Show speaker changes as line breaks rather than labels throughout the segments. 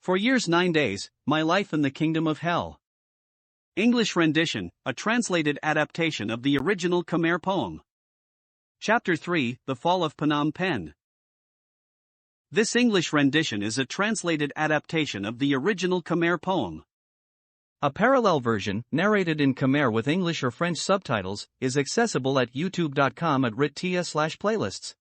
For years 9 days, my life in the kingdom of hell. English rendition, a translated adaptation of the original Khmer poem. Chapter 3, The Fall of Phnom Penh. This English rendition is a translated adaptation of the original Khmer poem. A parallel version, narrated in Khmer with English or French subtitles, is accessible at youtube.com/ria/playlists.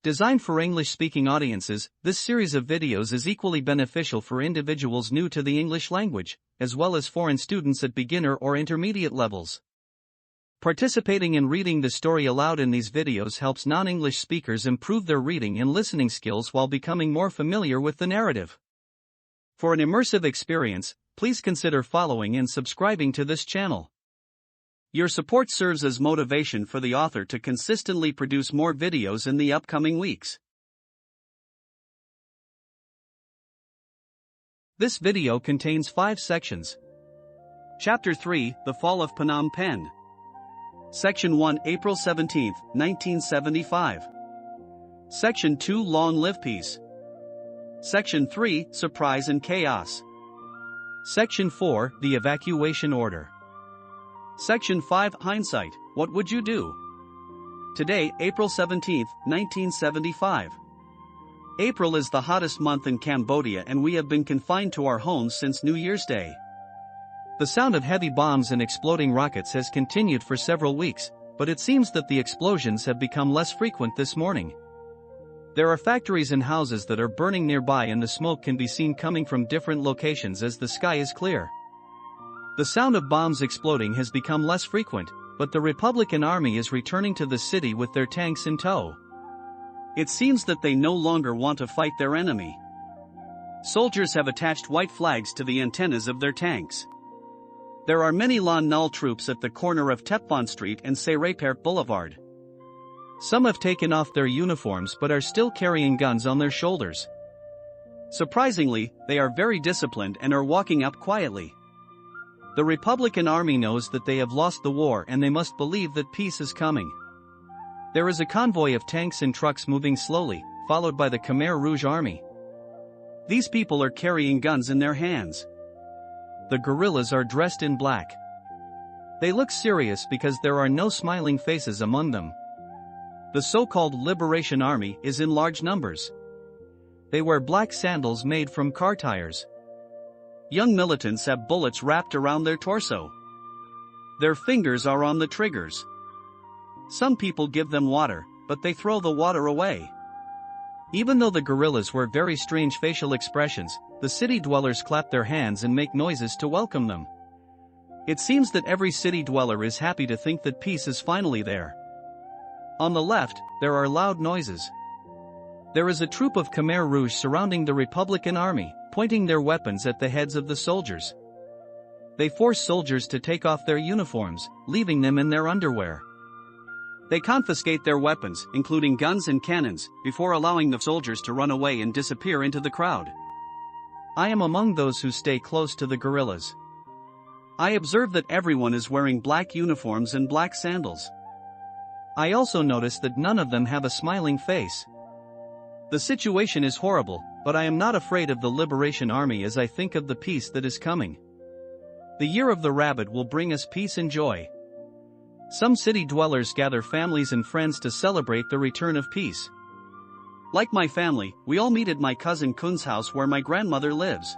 Designed for English-speaking audiences, this series of videos is equally beneficial for individuals new to the English language, as well as foreign students at beginner or intermediate levels. Participating in reading the story aloud in these videos helps non-English speakers improve their reading and listening skills while becoming more familiar with the narrative. For an immersive experience, please consider following and subscribing to this channel. Your support serves as motivation for the author to consistently produce more videos in the upcoming weeks. This video contains 5 sections. Chapter 3, The Fall of Phnom Penh. Section 1, April 17, 1975. Section 2, Long Live Peace. Section 3, Surprise and Chaos. Section 4, The Evacuation Order. Section 5, Hindsight, What Would You Do? Today, April 17, 1975. April is the hottest month in Cambodia and we have been confined to our homes since New Year's Day. The sound of heavy bombs and exploding rockets has continued for several weeks, but it seems that the explosions have become less frequent this morning. There are factories and houses that are burning nearby and the smoke can be seen coming from different locations as the sky is clear. The sound of bombs exploding has become less frequent, but the Republican Army is returning to the city with their tanks in tow. It seems that they no longer want to fight their enemy. Soldiers have attached white flags to the antennas of their tanks. There are many Lon Nol troops at the corner of Tepphon Street and Serapert Boulevard. Some have taken off their uniforms but are still carrying guns on their shoulders. Surprisingly, they are very disciplined and are walking up quietly. The Republican Army knows that they have lost the war and they must believe that peace is coming. There is a convoy of tanks and trucks moving slowly, followed by the Khmer Rouge army. These people are carrying guns in their hands. The guerrillas are dressed in black. They look serious because there are no smiling faces among them. The so-called Liberation Army is in large numbers. They wear black sandals made from car tires. Young militants have bullets wrapped around their torso. Their fingers are on the triggers. Some people give them water, but they throw the water away. Even though the guerrillas wear very strange facial expressions, the city dwellers clap their hands and make noises to welcome them. It seems that every city dweller is happy to think that peace is finally there. On the left, there are loud noises. There is a troop of Khmer Rouge surrounding the Republican Army, pointing their weapons at the heads of the soldiers. They force soldiers to take off their uniforms, leaving them in their underwear. They confiscate their weapons, including guns and cannons, before allowing the soldiers to run away and disappear into the crowd. I am among those who stay close to the guerrillas. I observe that everyone is wearing black uniforms and black sandals. I also notice that none of them have a smiling face. The situation is horrible, but I am not afraid of the Liberation Army as I think of the peace that is coming. The Year of the Rabbit will bring us peace and joy. Some city dwellers gather families and friends to celebrate the return of peace. Like my family, we all meet at my cousin Kun's house where my grandmother lives.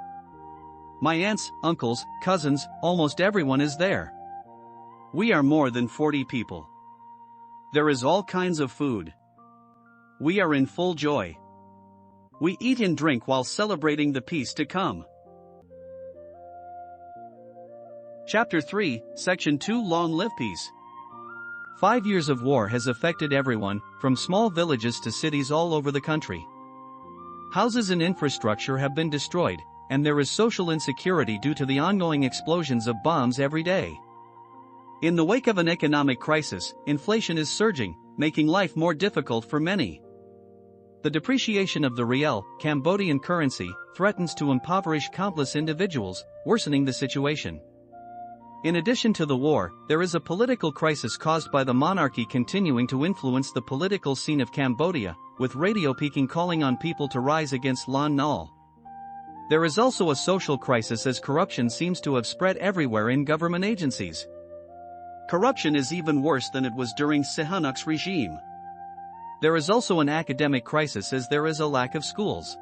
My aunts, uncles, cousins, almost everyone is there. We are more than 40 people. There is all kinds of food. We are in full joy. We eat and drink while celebrating the peace to come. Chapter 3, Section 2, Long Live Peace. 5 years of war has affected everyone, from small villages to cities all over the country. Houses and infrastructure have been destroyed, and there is social insecurity due to the ongoing explosions of bombs every day. In the wake of an economic crisis, inflation is surging, making life more difficult for many. The depreciation of the riel, Cambodian currency, threatens to impoverish countless individuals, worsening the situation. In addition to the war, there is a political crisis caused by the monarchy continuing to influence the political scene of Cambodia, with Radio Peking calling on people to rise against Lon Nol. There is also a social crisis as corruption seems to have spread everywhere in government agencies. Corruption is even worse than it was during Sihanouk's regime. There is also an academic crisis as there is a lack of schools.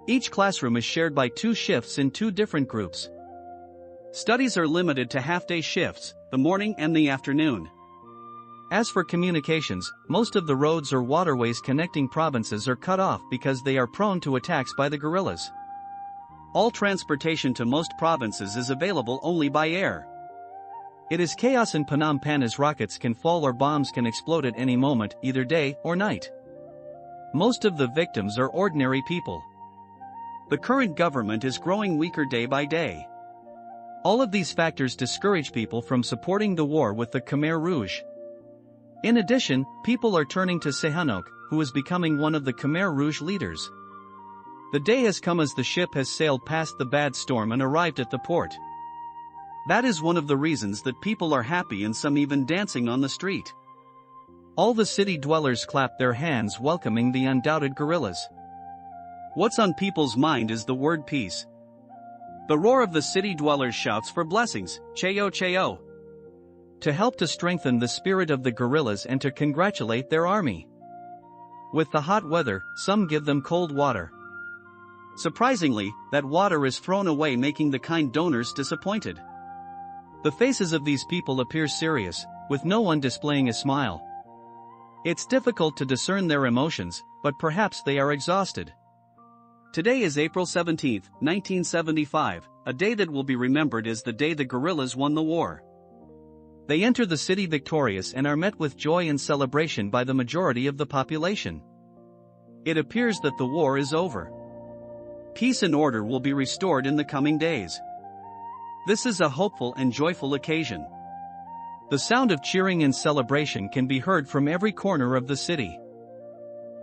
Each classroom is shared by 2 shifts in 2 different groups. Studies are limited to half-day shifts, the morning and the afternoon. As for communications, most of the roads or waterways connecting provinces are cut off because they are prone to attacks by the guerrillas. All transportation to most provinces is available only by air. It is chaos in Phnom Penh as rockets can fall or bombs can explode at any moment, either day or night. Most of the victims are ordinary people. The current government is growing weaker day by day. All of these factors discourage people from supporting the war with the Khmer Rouge. In addition, people are turning to Sihanouk, who is becoming one of the Khmer Rouge leaders. The day has come as the ship has sailed past the bad storm and arrived at the port. That is one of the reasons that people are happy and some even dancing on the street. All the city dwellers clap their hands welcoming the undoubted guerrillas. What's on people's mind is the word peace. The roar of the city dwellers shouts for blessings, Cheo Cheo, to help to strengthen the spirit of the guerrillas and to congratulate their army. With the hot weather, some give them cold water. Surprisingly, that water is thrown away, making the kind donors disappointed. The faces of these people appear serious, with no one displaying a smile. It's difficult to discern their emotions, but perhaps they are exhausted. Today is April 17, 1975, a day that will be remembered as the day the guerrillas won the war. They enter the city victorious and are met with joy and celebration by the majority of the population. It appears that the war is over. Peace and order will be restored in the coming days. This is a hopeful and joyful occasion. The sound of cheering and celebration can be heard from every corner of the city.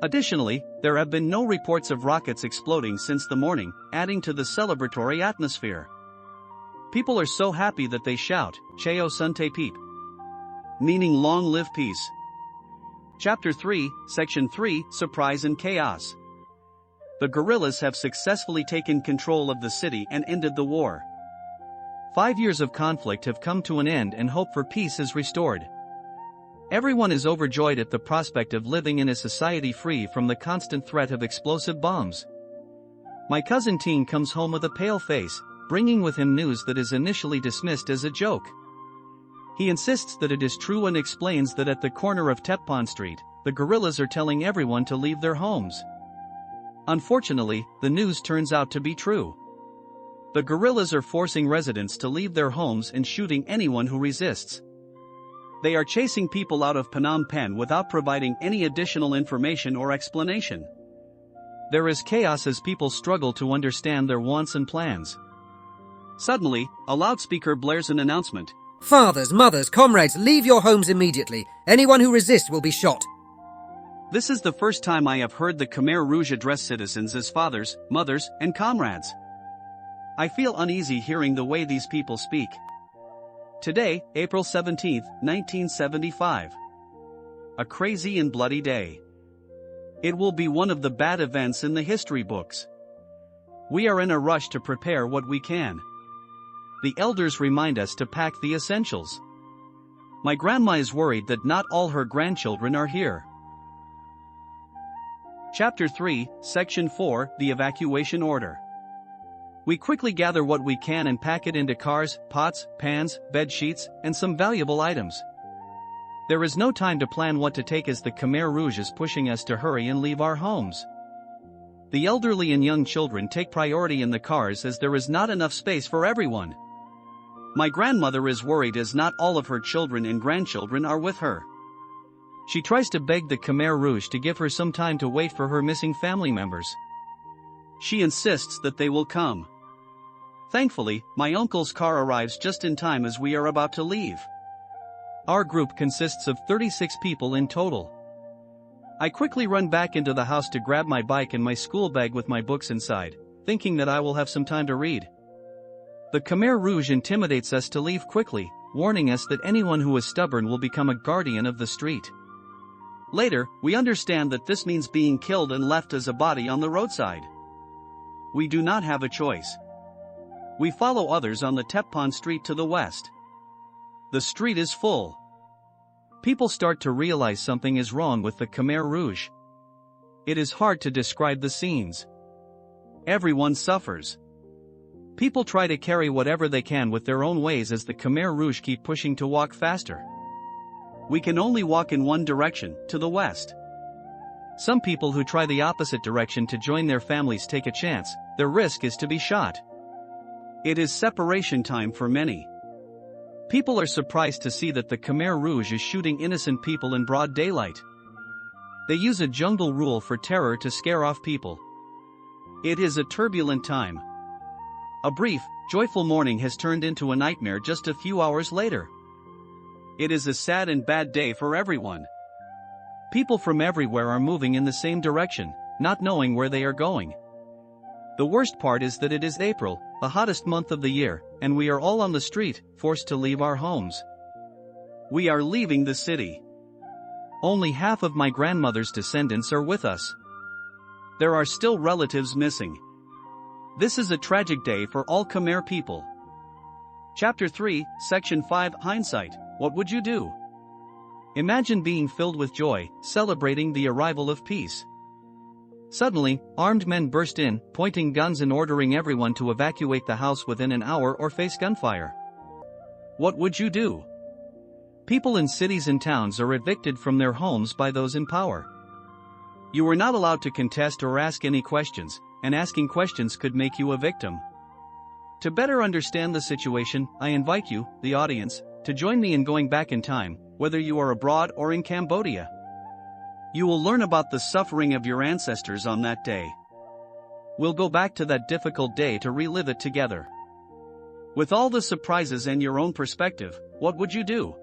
Additionally, there have been no reports of rockets exploding since the morning, adding to the celebratory atmosphere. People are so happy that they shout, Cheo Sunte Peep, meaning long live peace. Chapter 3, Section 3, Surprise and Chaos. The guerrillas have successfully taken control of the city and ended the war. 5 years of conflict have come to an end and hope for peace is restored. Everyone is overjoyed at the prospect of living in a society free from the constant threat of explosive bombs. My cousin Teen comes home with a pale face, bringing with him news that is initially dismissed as a joke. He insists that it is true and explains that at the corner of Teppan Street, the guerrillas are telling everyone to leave their homes. Unfortunately, the news turns out to be true. The guerrillas are forcing residents to leave their homes and shooting anyone who resists. They are chasing people out of Phnom Penh without providing any additional information or explanation. There is chaos as people struggle to understand their wants and plans. Suddenly, a loudspeaker blares an announcement.
Fathers, mothers, comrades, leave your homes immediately. Anyone who resists will be shot.
This is the first time I have heard the Khmer Rouge address citizens as fathers, mothers, and comrades. I feel uneasy hearing the way these people speak. Today, April 17, 1975. A crazy and bloody day. It will be one of the bad events in the history books. We are in a rush to prepare what we can. The elders remind us to pack the essentials. My grandma is worried that not all her grandchildren are here. Chapter 3, Section 4, The Evacuation Order. We quickly gather what we can and pack it into cars, pots, pans, bed sheets, and some valuable items. There is no time to plan what to take as the Khmer Rouge is pushing us to hurry and leave our homes. The elderly and young children take priority in the cars as there is not enough space for everyone. My grandmother is worried as not all of her children and grandchildren are with her. She tries to beg the Khmer Rouge to give her some time to wait for her missing family members. She insists that they will come. Thankfully, my uncle's car arrives just in time as we are about to leave. Our group consists of 36 people in total. I quickly run back into the house to grab my bike and my school bag with my books inside, thinking that I will have some time to read. The Khmer Rouge intimidates us to leave quickly, warning us that anyone who is stubborn will become a guardian of the street. Later, we understand that this means being killed and left as a body on the roadside. we do not have a choice. We follow others on the Teppan street to the west. The street is full. People start to realize something is wrong with the Khmer Rouge. It is hard to describe the scenes. Everyone suffers. People try to carry whatever they can with their own ways as the Khmer Rouge keep pushing to walk faster. We can only walk in one direction, to the west. Some people who try the opposite direction to join their families take a chance. Their risk is to be shot. It is separation time for many. People are surprised to see that the Khmer Rouge is shooting innocent people in broad daylight. They use a jungle rule for terror to scare off people. It is a turbulent time. A brief, joyful morning has turned into a nightmare just a few hours later. It is a sad and bad day for everyone. People from everywhere are moving in the same direction, not knowing where they are going. The worst part is that it is April, the hottest month of the year, and we are all on the street, forced to leave our homes. We are leaving the city. Only half of my grandmother's descendants are with us. There are still relatives missing. This is a tragic day for all Khmer people. Chapter 3, Section 5, Hindsight. What would you do? Imagine being filled with joy, celebrating the arrival of peace. Suddenly, armed men burst in, pointing guns and ordering everyone to evacuate the house within an hour or face gunfire. What would you do? People in cities and towns are evicted from their homes by those in power. You are not allowed to contest or ask any questions, and asking questions could make you a victim. To better understand the situation, I invite you, the audience, to join me in going back in time, whether you are abroad or in Cambodia. You will learn about the suffering of your ancestors on that day. We'll go back to that difficult day to relive it together. With all the surprises and your own perspective, what would you do?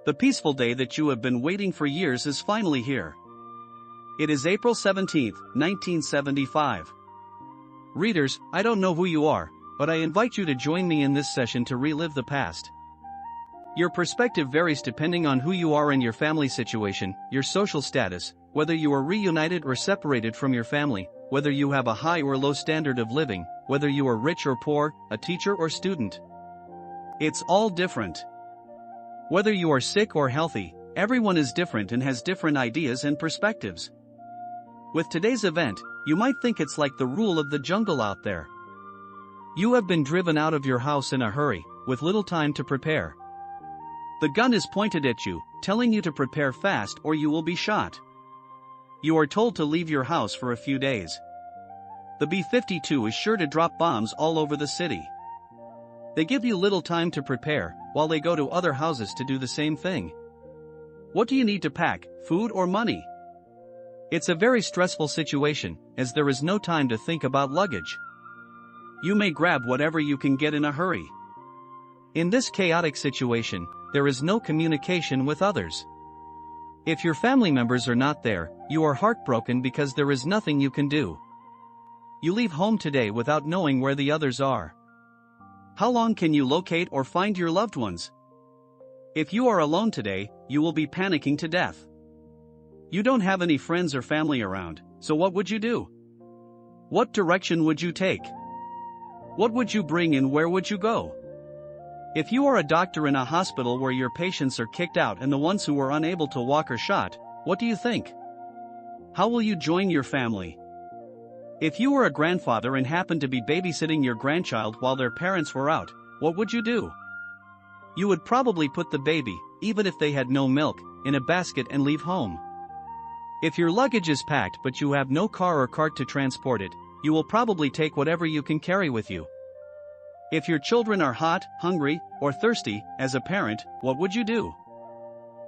The peaceful day that you have been waiting for years is finally here. It is April 17, 1975. Readers, I don't know who you are, but I invite you to join me in this session to relive the past. Your perspective varies depending on who you are and your family situation, your social status, whether you are reunited or separated from your family, whether you have a high or low standard of living, whether you are rich or poor, a teacher or student. It's all different. Whether you are sick or healthy, everyone is different and has different ideas and perspectives. With today's event, you might think it's like the rule of the jungle out there. You have been driven out of your house in a hurry, with little time to prepare. The gun is pointed at you, telling you to prepare fast or you will be shot. You are told to leave your house for a few days. The B-52 is sure to drop bombs all over the city. They give you little time to prepare, while they go to other houses to do the same thing. What do you need to pack, food or money? It's a very stressful situation, as there is no time to think about luggage. You may grab whatever you can get in a hurry. In this chaotic situation, there is no communication with others. If your family members are not there, you are heartbroken because there is nothing you can do. You leave home today without knowing where the others are. How long can you locate or find your loved ones? If you are alone today, you will be panicking to death. You don't have any friends or family around, so what would you do? What direction would you take? What would you bring and where would you go? If you are a doctor in a hospital where your patients are kicked out and the ones who are unable to walk are shot, what do you think? How will you join your family? If you were a grandfather and happened to be babysitting your grandchild while their parents were out, what would you do? You would probably put the baby, even if they had no milk, in a basket and leave home. If your luggage is packed but you have no car or cart to transport it, you will probably take whatever you can carry with you. If your children are hot, hungry, or thirsty, as a parent, what would you do?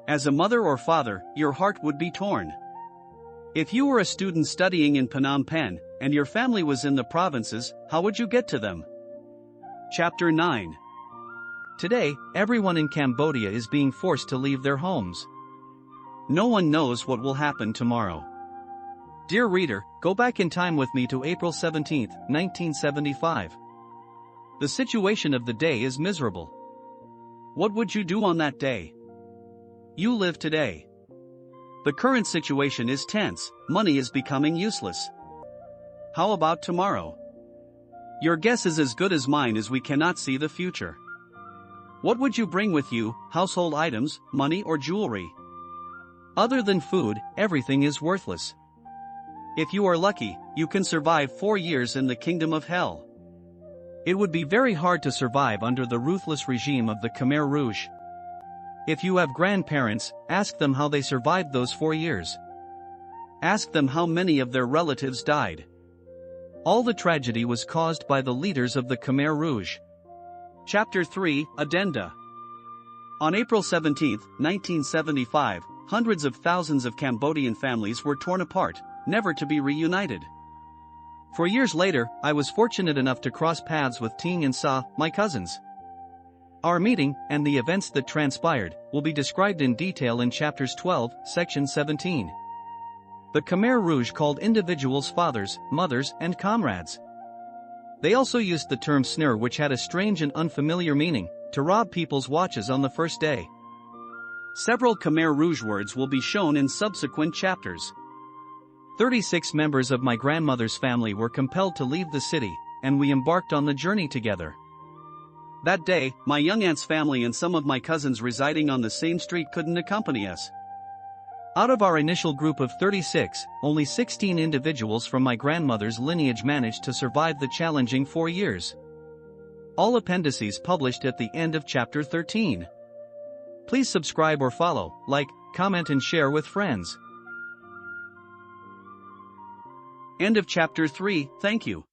As a mother or father, your heart would be torn. If you were a student studying in Phnom Penh, and your family was in the provinces, how would you get to them? Chapter 9. Today, everyone in Cambodia is being forced to leave their homes. No one knows what will happen tomorrow. Dear reader, go back in time with me to April 17, 1975. The situation of the day is miserable. What would you do on that day? You live today. The current situation is tense, money is becoming useless. How about tomorrow? Your guess is as good as mine as we cannot see the future. What would you bring with you, household items, money or jewelry? Other than food, everything is worthless. If you are lucky, you can survive 4 years in the kingdom of hell. It would be very hard to survive under the ruthless regime of the Khmer Rouge. If you have grandparents, ask them how they survived those 4 years. Ask them how many of their relatives died. All the tragedy was caused by the leaders of the Khmer Rouge. Chapter 3, Addenda. On April 17, 1975, hundreds of thousands of Cambodian families were torn apart, never to be reunited. 4 years later, I was fortunate enough to cross paths with Ting and Sa, my cousins. Our meeting, and the events that transpired, will be described in detail in Chapters 12, Section 17. The Khmer Rouge called individuals fathers, mothers, and comrades. They also used the term snir, which had a strange and unfamiliar meaning, to rob people's watches on the first day. Several Khmer Rouge words will be shown in subsequent chapters. 36 members of my grandmother's family were compelled to leave the city, and we embarked on the journey together. That day, my young aunt's family and some of my cousins residing on the same street couldn't accompany us. Out of our initial group of 36, only 16 individuals from my grandmother's lineage managed to survive the challenging 4 years. All appendices published at the end of Chapter 13. Please subscribe or follow, like, comment and share with friends. End of Chapter 3, thank you.